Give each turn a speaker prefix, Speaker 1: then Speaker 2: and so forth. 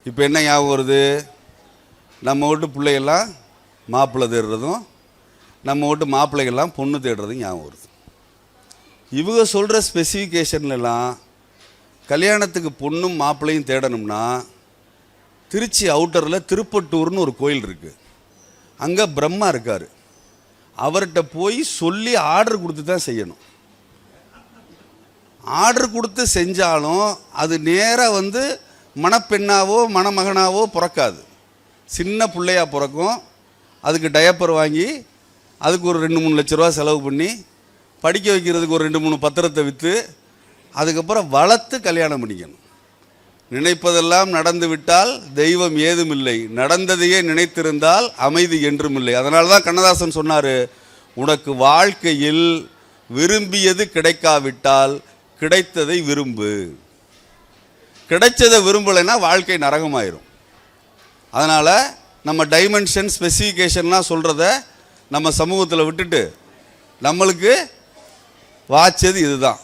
Speaker 1: இப்போ என்ன ஞாபகம் வருது? நம்ம வீட்டு பிள்ளைகள்லாம் மாப்பிள்ளை தேடுறதும் நம்ம வீட்டு மாப்பிள்ளைகள்லாம் பொண்ணு தேடுறதும் ஞாபகம் வருது. இவங்க சொல்கிற ஸ்பெசிஃபிகேஷன்லாம் கல்யாணத்துக்கு பொண்ணும் மாப்பிள்ளையும் தேடணும்னா திருச்சி அவுட்டரில் திருப்பட்டூர்னு ஒரு கோயில் இருக்குது. அங்கே பிரம்மா இருக்கார். அவர்கிட்ட போய் சொல்லி ஆர்டர் கொடுத்து தான் செய்யணும். ஆர்டர் கொடுத்து செஞ்சாலும் அது நேராக மணப்பெண்ணாவோ மணமகனாவோ பிறக்காது. சின்ன பிள்ளையா பிறக்கும். அதுக்கு டயப்பர் வாங்கி அதுக்கு ஒரு 2-3 லட்ச ரூபா செலவு பண்ணி படிக்க வைக்கிறதுக்கு ஒரு 2-3 பத்திரத்தை விற்று அதுக்கப்புறம் வளர்த்து கல்யாணம் பண்ணிக்கணும். நினைப்பதெல்லாம் நடந்து விட்டால் தெய்வம் ஏதும் இல்லை, நடந்ததையே நினைத்திருந்தால் அமைதி என்றும் இல்லை. அதனால தான் கண்ணதாசன் சொன்னார், உனக்கு வாழ்க்கையில் விரும்பியது கிடைக்காவிட்டால் கிடைத்ததை விரும்பு. கிடைச்சதை விரும்பலைன்னா வாழ்க்கை நரகமாயிரும். அதனால் நம்ம டைமென்ஷன் ஸ்பெசிஃபிகேஷன்லாம் சொல்கிறத நம்ம சமூகத்தில் விட்டுட்டு நம்மளுக்கு வாய்ச்சது இதுதான்.